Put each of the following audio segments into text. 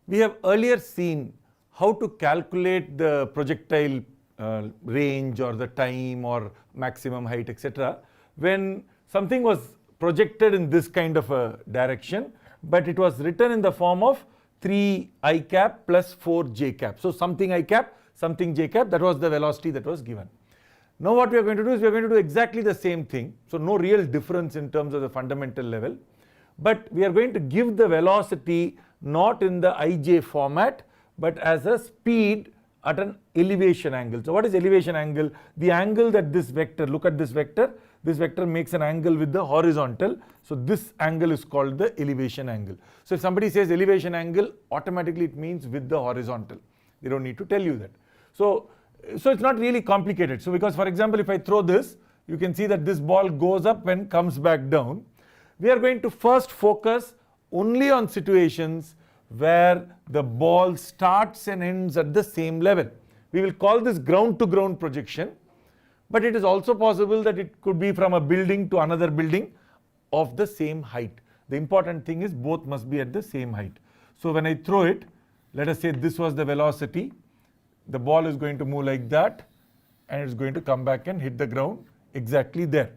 We have earlier seen how to calculate the projectile range or the time or maximum height, etc. when something was projected in this kind of a direction, but it was written in the form of 3 I cap plus 4 j cap. So something I cap, something j cap, that was the velocity that was given. Now what we are going to do is we are going to do exactly the same thing. So no real difference in terms of the fundamental level, but we are going to give the velocity not in the ij format, but as a speed at an elevation angle. So what is elevation angle? The angle that this vector, look at this vector makes an angle with the horizontal. So this angle is called the elevation angle. So if somebody says elevation angle, automatically it means with the horizontal. They don't need to tell you that. So it's not really complicated. So because, for example, if I throw this, you can see that this ball goes up and comes back down. We are going to first focus only on situations where the ball starts and ends at the same level. We will call this ground to ground projection, but it is also possible that it could be from a building to another building of the same height. The important thing is both must be at the same height. So when I throw it, let us say this was the velocity. The ball is going to move like that and it's going to come back and hit the ground exactly there.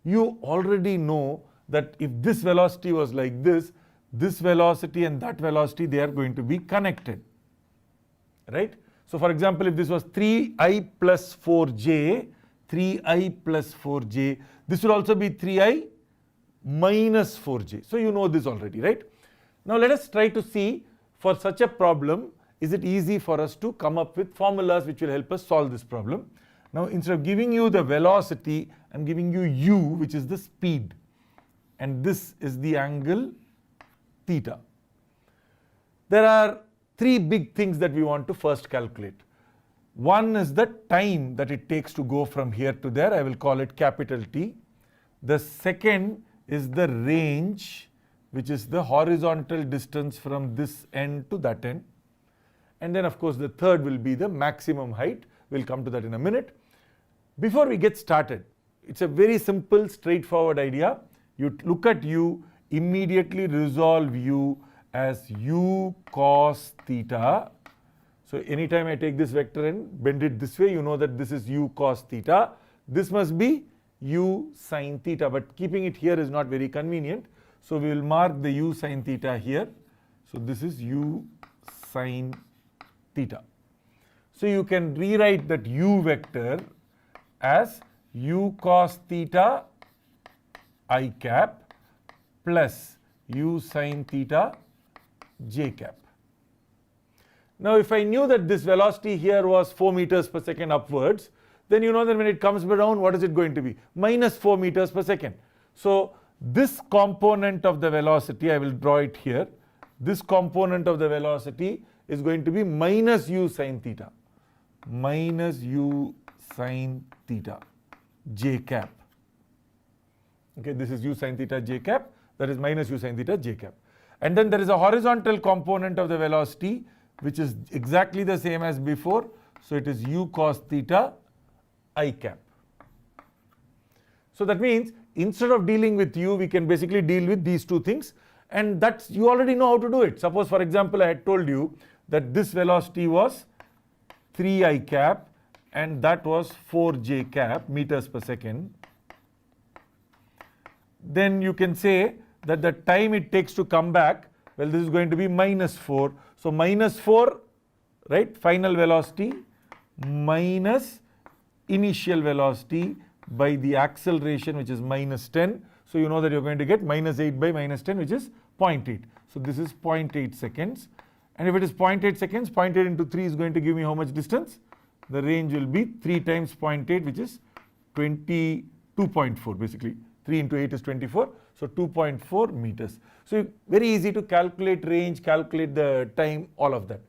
You already know that if this velocity was like this velocity and that velocity, they are going to be connected, right? So for example, if this was 3I plus 4j, 3I plus 4j, this will also be 3I minus 4j. So you know this already, right? Now let us try to see, for such a problem, is it easy for us to come up with formulas which will help us solve this problem. Now instead of giving you the velocity, I'm giving you u, which is the speed, and this is the angle theta. There are three big things that we want to first calculate. One is the time that it takes to go from here to there. I will call it capital T. The second is the range, which is the horizontal distance from this end to that end. And then of course the third will be the maximum height. We'll come to that in a minute. Before we get started, it's a very simple, straightforward idea. You look at u, immediately resolve u as u cos theta. So anytime I take this vector and bend it this way, you know that this is u cos theta. This must be u sin theta, but keeping it here is not very convenient. So we will mark the u sin theta here. So this is u sin theta. So you can rewrite that u vector as u cos theta I cap plus u sin theta j cap. Now if I knew that this velocity here was 4 meters per second upwards, then you know that when it comes down, what is it going to be? Minus 4 meters per second. So this component of the velocity, I will draw it here. This component of the velocity is going to be minus u sin theta. Minus u sin theta j cap. Okay, this is u sin theta j cap, that is minus u sin theta j cap. And then there is a horizontal component of the velocity which is exactly the same as before. So it is u cos theta I cap. So that means instead of dealing with u, we can basically deal with these two things, and that's, you already know how to do it. Suppose for example I had told you that this velocity was 3I cap and that was 4j cap meters per second. Then you can say that the time it takes to come back, well, this is going to be minus 4. So minus 4, right, final velocity minus initial velocity by the acceleration, which is minus 10. So you know that you're going to get minus 8 by minus 10, which is 0.8. So this is 0.8 seconds. And if it is 0.8 seconds, 0.8 into 3 is going to give me how much distance? The range will be 3 times 0.8, which is 22.4 basically. 3 into 8 is 24, so 2.4 meters. So very easy to calculate range, calculate the time, all of that.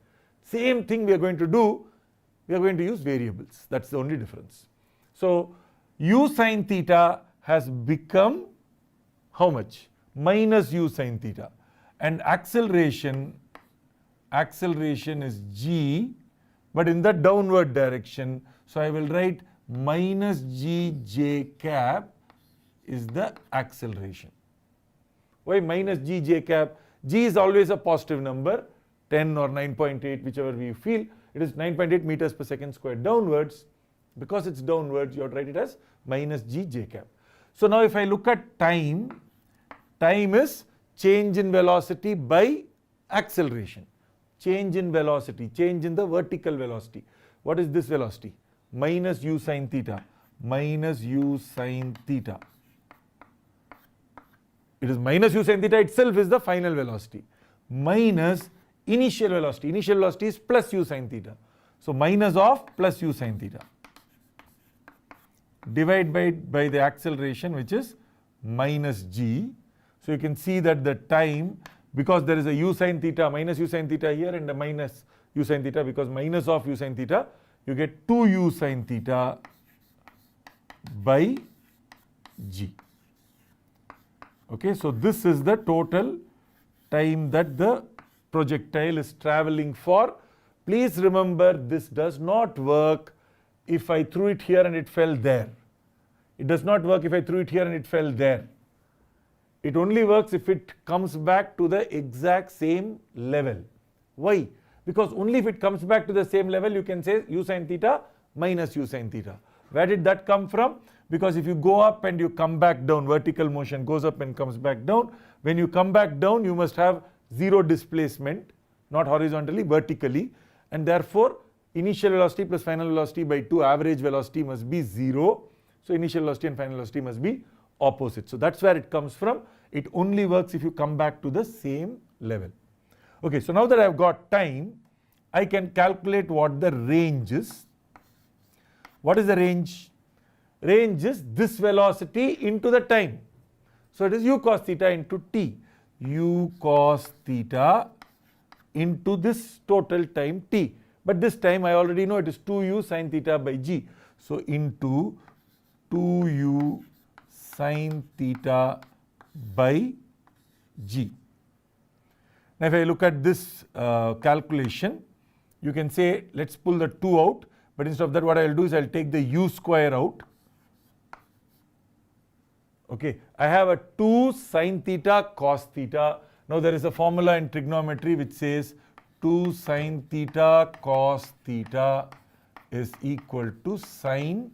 Same thing we are going to do, we are going to use variables. That's the only difference. So u sin theta has become how much? Minus u sin theta. And acceleration is g, but in the downward direction. So I will write minus g j cap is the acceleration. Why minus g j cap? G is always a positive number. 10 or 9.8, whichever we feel, it is 9.8 meters per second squared downwards. Because it's downwards, you have to write it as minus g j cap. So now if I look at time, time is change in velocity by acceleration. Change in velocity, change in the vertical velocity. What is this velocity? Minus u sine theta, minus u sine theta. It is minus u sine theta itself is the final velocity, minus initial velocity. Initial velocity is plus u sine theta. So minus of plus u sine theta. Divide by the acceleration, which is minus g. So you can see that the time, because there is a u sine theta, minus u sine theta here and a minus u sine theta, because minus of u sine theta, you get 2u sine theta by g. Okay, so this is the total time that the projectile is traveling for. Please remember, this does not work if I threw it here and it fell there. It does not work if I threw it here and it fell there. It only works if it comes back to the exact same level. Why? Because only if it comes back to the same level, you can say u sine theta minus u sine theta. Where did that come from? Because if you go up and you come back down, vertical motion goes up and comes back down. When you come back down, you must have zero displacement, not horizontally, vertically, and therefore initial velocity plus final velocity by 2, average velocity must be 0. So initial velocity and final velocity must be opposite. So that's where it comes from. It only works if you come back to the same level. Okay, so now that I've got time, I can calculate what the range is. What is the range? Range is this velocity into the time. So it is u cos theta into t. U cos theta into this total time t. But this time I already know it is 2u sine theta by g. So into 2u sine theta by g. Now if I look at this calculation, you can say let's pull the 2 out, but instead of that what I will do is I will take the u square out. Okay, I have a 2 sine theta cos theta. Now there is a formula in trigonometry which says 2 sine theta cos theta is equal to sine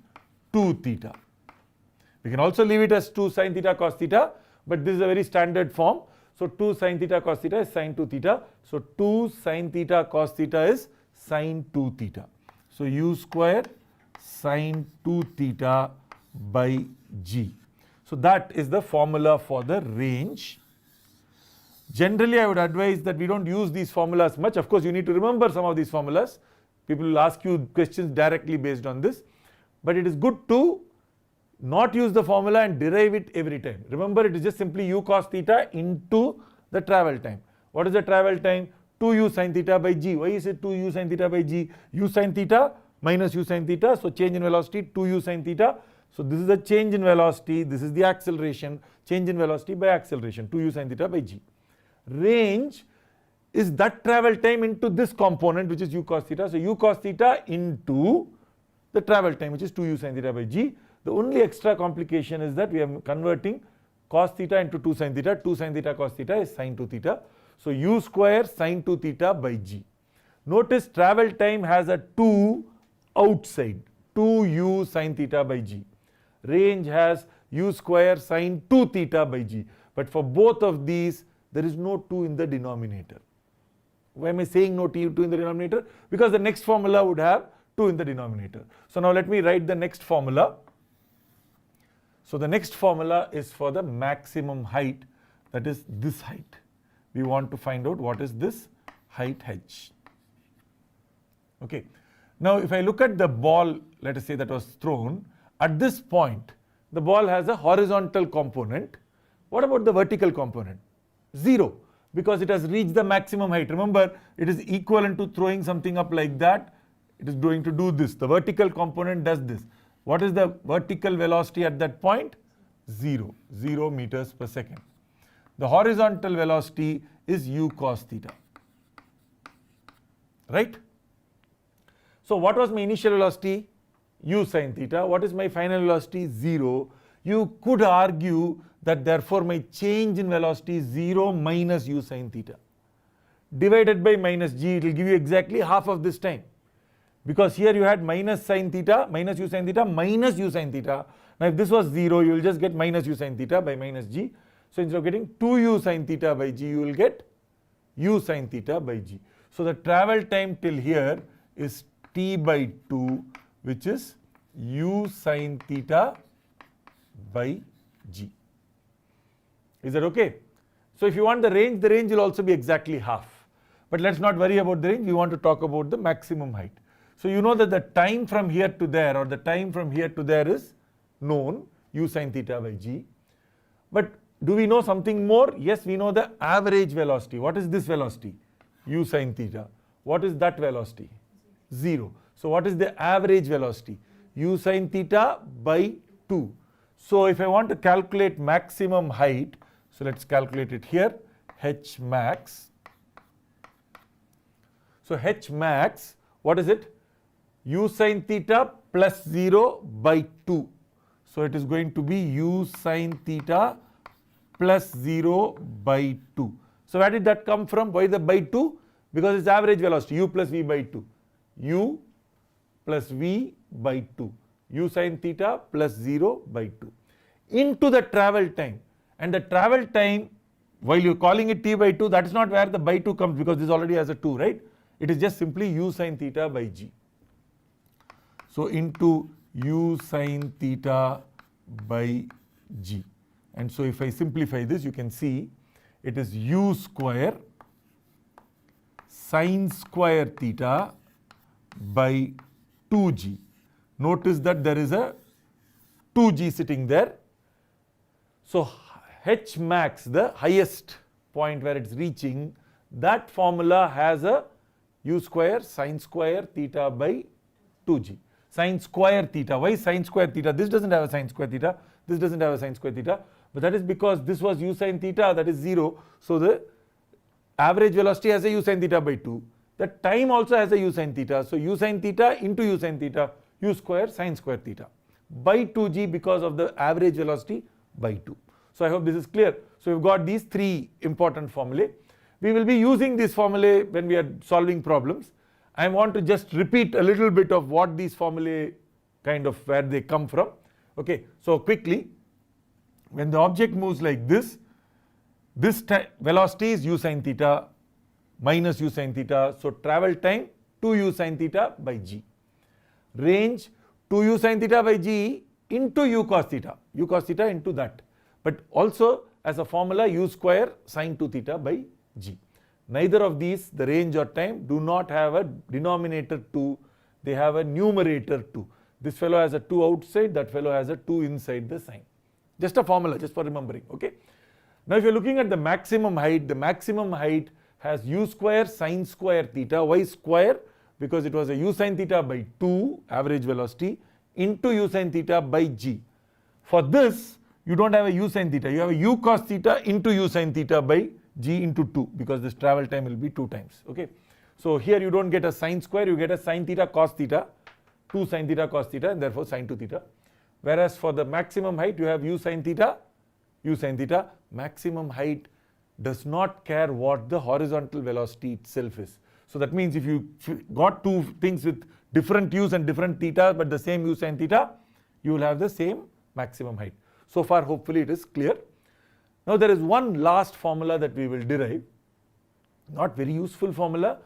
2 theta. We can also leave it as 2 sine theta cos theta, but this is a very standard form. So 2 sine theta cos theta is sine 2 theta. So 2 sine theta cos theta is sine 2 theta. So u square sine 2 theta by g. So that is the formula for the range. Generally, I would advise that we don't use these formulas much. Of course, you need to remember some of these formulas. People will ask you questions directly based on this. But it is good to not use the formula and derive it every time. Remember, it is just simply u cos theta into the travel time. What is the travel time? 2u sine theta by g. Why is it 2u sine theta by g? U sine theta minus u sine theta. So change in velocity 2u sine theta. So this is the change in velocity. This is the acceleration. Change in velocity by acceleration. 2u sine theta by g. Range is that travel time into this component, which is u cos theta. So u cos theta into the travel time, which is 2u sine theta by g. The only extra complication is that we are converting cos theta into 2 sine theta. 2 sine theta cos theta is sine 2 theta. So u square sine 2 theta by g. Notice travel time has a 2 outside. 2u sine theta by g. Range has u square sine 2 theta by g. But for both of these, there is no 2 in the denominator. Why am I saying no 2 in the denominator? Because the next formula would have 2 in the denominator. So now let me write the next formula. So the next formula is for the maximum height, that is this height. We want to find out what is this height h. Okay. Now if I look at the ball, let us say that was thrown, at this point the ball has a horizontal component. What about the vertical component? 0, because it has reached the maximum height. Remember, it is equivalent to throwing something up like that. It is going to do this. The vertical component does this. What is the vertical velocity at that point? 0 meters per second. The horizontal velocity is u cos theta. Right? So what was my initial velocity? U sine theta. What is my final velocity? 0. You could argue that therefore my change in velocity is 0 minus u sine theta. divided by minus g, it will give you exactly half of this time. Because here you had minus sine theta, minus u sine theta, minus u sine theta. Now if this was 0, you will just get minus u sine theta by minus g. So instead of getting 2u sine theta by g, you will get u sine theta by g. So the travel time till here is t by 2, which is u sine theta by g. Is that okay? So if you want the range will also be exactly half. But let's not worry about the range, we want to talk about the maximum height. So you know that the time from here to there, or the time from here to there, is known, u sine theta by g. But do we know something more? Yes, we know the average velocity. What is this velocity? U sine theta. What is that velocity? 0. So what is the average velocity? U sine theta by 2. So if I want to calculate maximum height, so let's calculate it here, h max. So h max, what is it? U sine theta plus 0 by 2. So it is going to be u sine theta plus 0 by 2. So where did that come from? Why the by 2? Because it's average velocity, u plus v by 2. U plus v by 2. U sine theta plus 0 by 2. Into the travel time. And the travel time, while you're calling it t by 2, that is not where the by 2 comes, because this already has a 2, right? It is just simply u sine theta by g. So into u sine theta by g. And so if I simplify this, you can see it is u square sine square theta by 2g. Notice that there is a 2g sitting there. So h max, the highest point where it's reaching, that formula has a u square sine square theta by 2g. Sine square theta. Why sine square theta? This doesn't have a sine square theta. This doesn't have a sine square theta. But that is because this was u sine theta, that is 0. So the average velocity has a u sine theta by 2. The time also has a u sine theta. So u sine theta into u sine theta, u square sine square theta by 2g, because of the average velocity by 2. So I hope this is clear. So we've got these three important formulae. We will be using these formulae when we are solving problems. I want to just repeat a little bit of what these formulae kind of where they come from. Okay, so quickly, when the object moves like this velocity is u sine theta minus u sine theta. So travel time 2u sine theta by g. Range 2u sine theta by g into u cos theta into that. But also as a formula u square sine 2 theta by g. Neither of these, the range or time, do not have a denominator 2, they have a numerator 2. This fellow has a 2 outside, that fellow has a 2 inside the sign. Just a formula, just for remembering, okay. Now if you're looking at the maximum height has u square sine square theta. Why square? Because it was a u sine theta by 2, average velocity, into u sine theta by g. For this, you don't have a u sine theta, you have a u cos theta into u sine theta by g into 2, because this travel time will be 2 times, okay. So here you don't get a sine square, you get a sine theta cos theta, 2 sine theta cos theta, and therefore sine 2 theta. Whereas for the maximum height, you have u sine theta. Maximum height does not care what the horizontal velocity itself is. So that means if you got two things with different u's and different theta, but the same u sine theta, you will have the same maximum height. So far, hopefully it is clear. Now there is one last formula that we will derive, not very useful formula,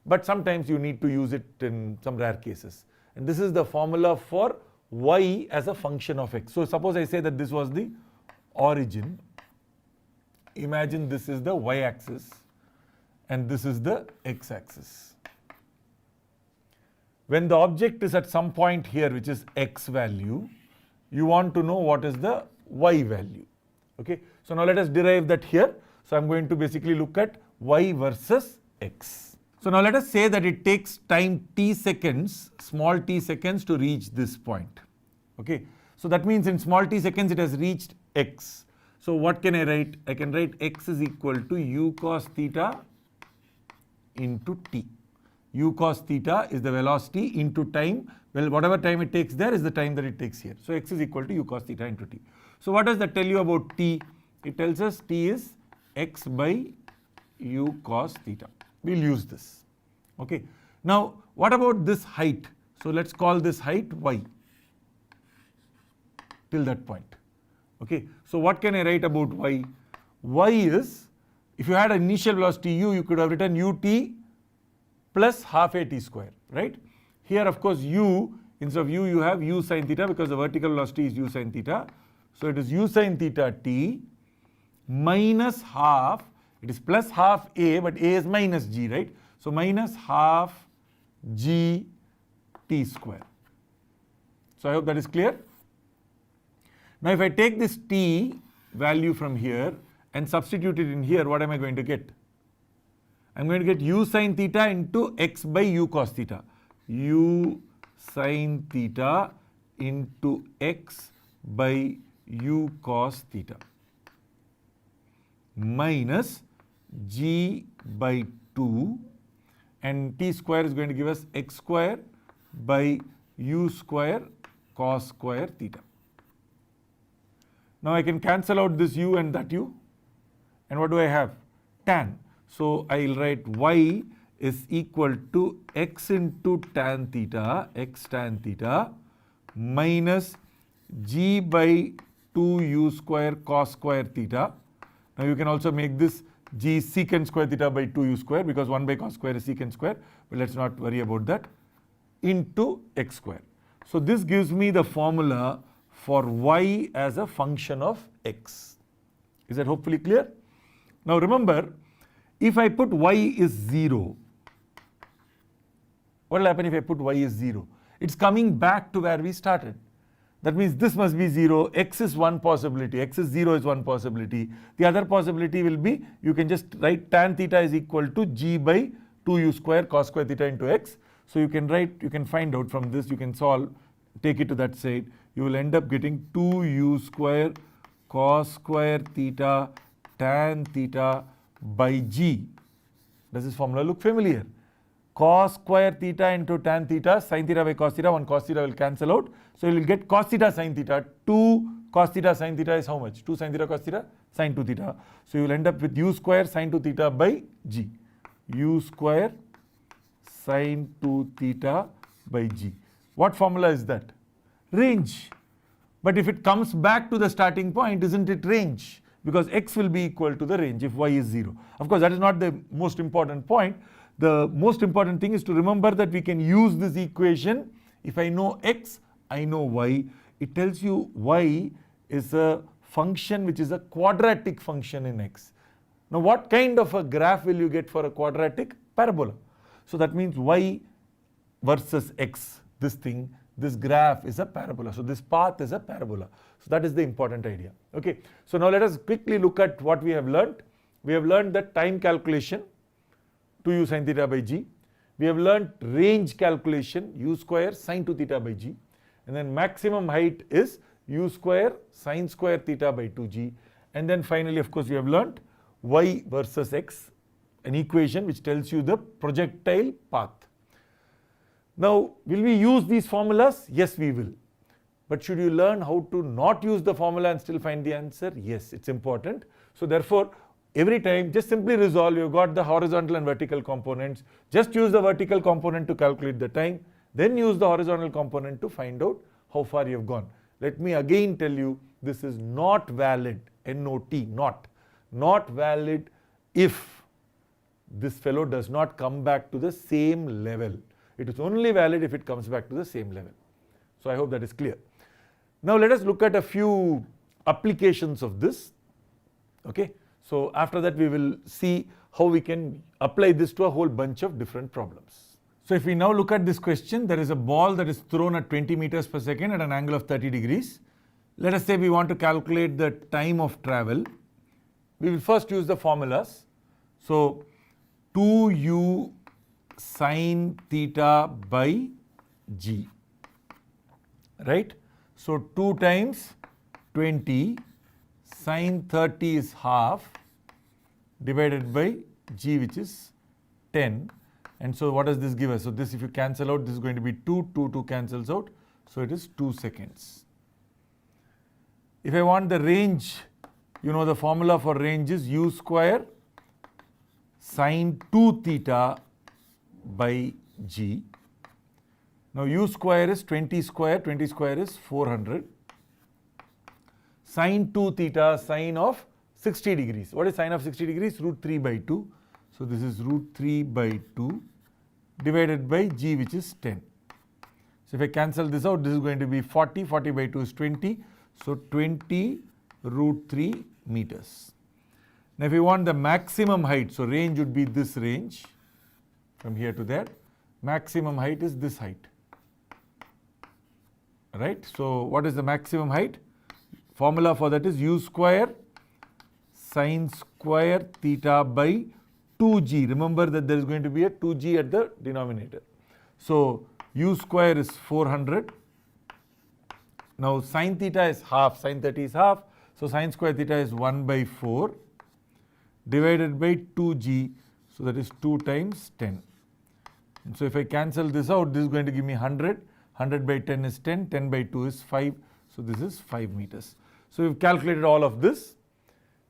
but sometimes you need to use it in some rare cases. And this is the formula for y as a function of x. So suppose I say that this was the origin. Imagine this is the y-axis and this is the x-axis. When the object is at some point here, which is x value, you want to know what is the y value. Okay, so now let us derive that here. So I'm going to basically look at y versus x. So now let us say that it takes time t seconds, small t seconds, to reach this point. Okay, so that means in small t seconds it has reached x. So what can I write? I can write x is equal to u cos theta into t. U cos theta is the velocity into time. Well, whatever time it takes there is the time that it takes here. So x is equal to u cos theta into t. So what does that tell you about t? It tells us t is x by u cos theta. we'll use this. Okay. Now, what about this height? So let's call this height y till that point. Okay. So what can I write about y? Y is, if you had an initial velocity u, you could have written ut plus half a t square, right? Here, of course, u, instead of u, you have u sine theta because the vertical velocity is u sine theta. So it is u sine theta t minus half, it is plus half a, but a is minus g, right? So minus half g t square. So I hope that is clear. Now if I take this t value from here and substitute it in here, what am I going to get? I'm going to get u sine theta into x by u cos theta. U sine theta into x by u cos theta minus g by 2, and t square is going to give us x square by u square cos square theta. Now I can cancel out this u and that u, and what do I have? Tan. So I'll write y is equal to x into tan theta, x tan theta, minus g by 2 u square cos square theta. Now you can also make this g secant square theta by 2 u square, because 1 by cos square is secant square, but let's not worry about that, into x square. So this gives me the formula for y as a function of x. Is that hopefully clear? Now remember, if I put y is 0, what will happen if I put y is 0? It's coming back to where we started. That means this must be 0, x is one possibility, x is 0 is one possibility. The other possibility will be, you can just write tan theta is equal to g by 2 u square cos square theta into x. So you can write, you can find out from this, you can solve, take it to that side. You will end up getting 2 u square cos square theta tan theta by g. Does this formula look familiar? Cos square theta into tan theta, sin theta by cos theta, one cos theta will cancel out. So you will get cos theta sin theta. 2 cos theta sin theta is how much? 2 sin theta cos theta, sin 2 theta. So you will end up with u square sin 2 theta by g. U square sin 2 theta by g. What formula is that? Range. But if it comes back to the starting point, isn't it range? Because x will be equal to the range if y is 0. Of course, that is not the most important point. The most important thing is to remember that we can use this equation. If I know x, I know y. It tells you y is a function which is a quadratic function in x. Now what kind of a graph will you get for a quadratic? Parabola. So that means y versus x, this thing, this graph is a parabola. So this path is a parabola. So that is the important idea. Okay. So now let us quickly look at what we have learned. We have learned that time calculation, 2u sin theta by g. We have learned range calculation, u square sin 2 theta by g. And then maximum height is u square sin square theta by 2g. And then finally, of course, we have learned y versus x, an equation which tells you the projectile path. Now, will we use these formulas? Yes, we will. But should you learn how to not use the formula and still find the answer? Yes, it's important. So therefore, every time just simply resolve. You've got the horizontal and vertical components. Just use the vertical component to calculate the time. Then use the horizontal component to find out how far you've gone. Let me again tell you, this is not valid, N-O-T, not valid if this fellow does not come back to the same level. It is only valid if it comes back to the same level. So I hope that is clear. Now let us look at a few applications of this. Okay. So after that we will see how we can apply this to a whole bunch of different problems. So if we now look at this question, there is a ball that is thrown at 20 meters per second at an angle of 30 degrees. Let us say we want to calculate the time of travel. We will first use the formulas. So 2u sin theta by g, right? So 2 times 20 sin 30 is half divided by g, which is 10. And so what does this give us? So this, if you cancel out, this is going to be 2 cancels out. So it is 2 seconds. If I want the range, you know the formula for range is u square sine 2 theta by g. Now u square is 20 square is 400. Sine 2 theta, sine of 60 degrees. What is sine of 60 degrees? Root 3 by 2. So this is root 3 by 2 divided by g, which is 10. So if I cancel this out, this is going to be 40. 40 by 2 is 20. So 20 root 3 meters. Now if you want the maximum height, so range would be this range from here to there. Maximum height is this height. Right? So what is the maximum height? Formula for that is u square sine square theta by 2g. Remember that there is going to be a 2g at the denominator. So u square is 400. Now sine theta is half, sine 30 is half. So sine square theta is 1 by 4 divided by 2g. So that is 2 times 10. And so if I cancel this out, this is going to give me 100. 100 by 10 is 10. 10 by 2 is 5. So this is 5 meters. So we've calculated all of this.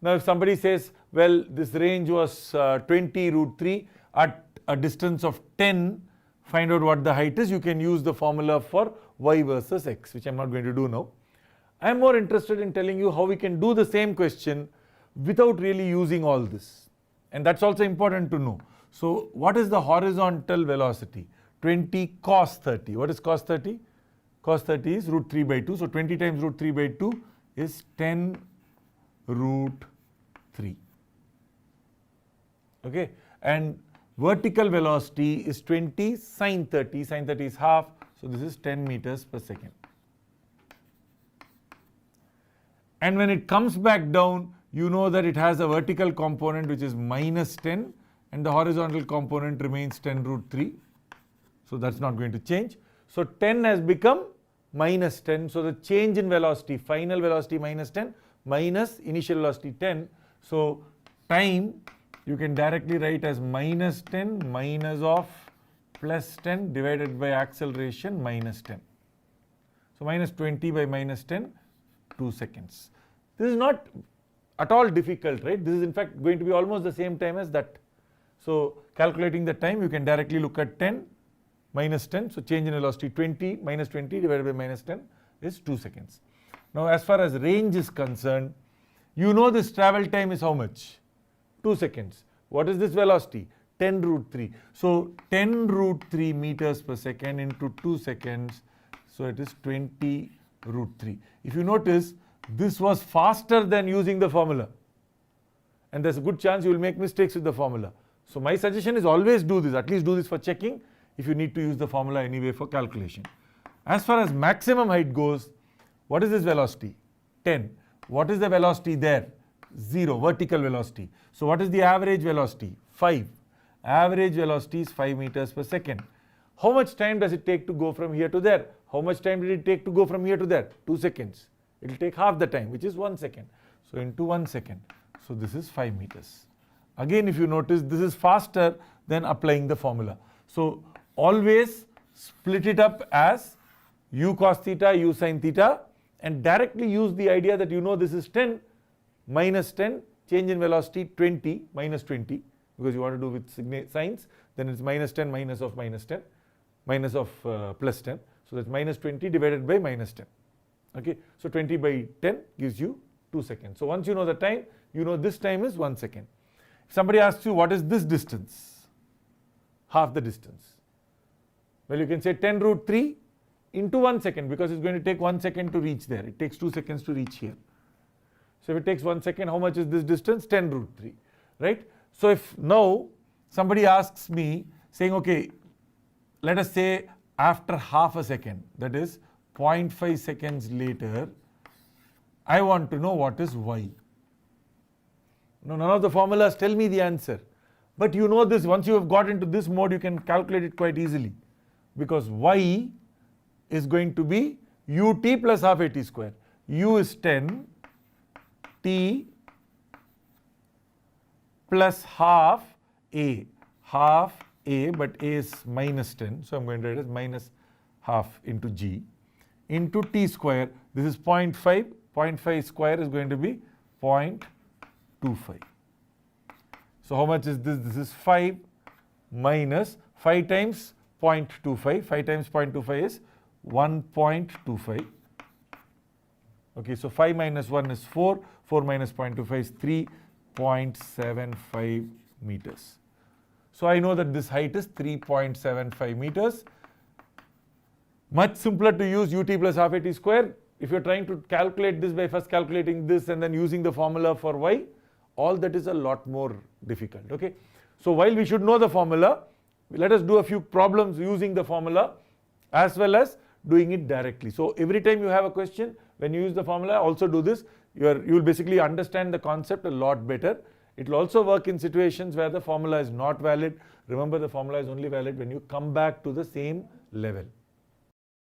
Now if somebody says, well, this range was 20 root 3 at a distance of 10, find out what the height is, you can use the formula for y versus x, which I'm not going to do now. I'm more interested in telling you how we can do the same question without really using all this. And that's also important to know. So what is the horizontal velocity? 20 cos 30. What is cos 30? Cos 30 is root 3 by 2. So 20 times root 3 by 2 is 10 root 3. Okay. And vertical velocity is 20 sine 30. Sine 30 is half. So this is 10 meters per second. And when it comes back down, you know that it has a vertical component which is minus 10 and the horizontal component remains 10 root 3. So that's not going to change. So 10 has become minus 10. So the change in velocity, final velocity minus 10 minus initial velocity 10. So time you can directly write as minus 10 minus of plus 10 divided by acceleration minus 10. So minus 20 by minus 10, 2 seconds. This is not at all difficult, right? This is in fact going to be almost the same time as that. So calculating the time, you can directly look at 10 minus 10. So change in velocity 20 minus 20 divided by minus 10 is 2 seconds. Now as far as range is concerned, you know this travel time is how much? 2 seconds. What is this velocity? 10 root 3. So 10 root 3 meters per second into 2 seconds. So it is 20 root 3. If you notice, this was faster than using the formula. And there's a good chance you will make mistakes with the formula. So my suggestion is always do this. At least do this for checking if you need to use the formula anyway for calculation. As far as maximum height goes, what is this velocity? 10. What is the velocity there? 0, vertical velocity. So what is the average velocity? 5. Average velocity is 5 meters per second. How much time does it take to go from here to there? How much time did it take to go from here to there? 2 seconds. It will take half the time, which is 1 second. So into 1 second. So this is 5 meters. Again, if you notice, this is faster than applying the formula. So always split it up as u cos theta, u sin theta, and directly use the idea that you know this is 10 minus 10, change in velocity 20 minus 20, because you want to do with signs, then it's minus 10 minus of minus 10, minus of plus 10. So that's minus 20 divided by minus 10. Okay, so 20 by 10 gives you 2 seconds. So once you know the time, you know this time is 1 second. If somebody asks you what is this distance, half the distance. Well, you can say 10 root 3 into 1 second, because it's going to take 1 second to reach there. It takes 2 seconds to reach here. So if it takes 1 second, how much is this distance? 10 root 3, right? So if now somebody asks me saying, okay, let us say after half a second, that is 0.5 seconds later, I want to know what is y. No, none of the formulas tell me the answer. But you know this, once you have got into this mode, you can calculate it quite easily. Because y is going to be ut plus half at square. U is 10, t plus half a, but a is minus 10. So I'm going to write as minus half into g into t square. This is 0.5. 0.5 square is going to be 0.25. So how much is this? This is 5 minus 5 times 0.25. 5 times 0.25 is 1.25. Okay, so 5 minus 1 is 4. 4 minus 0.25 is 3.75 meters. So I know that this height is 3.75 meters. Much simpler to use ut plus half at square. If you're trying to calculate this by first calculating this and then using the formula for y, all that is a lot more difficult. Okay, so while we should know the formula, let us do a few problems using the formula as well as doing it directly. So every time you have a question, when you use the formula, also do this. You will basically understand the concept a lot better. It will also work in situations where the formula is not valid. Remember, the formula is only valid when you come back to the same level.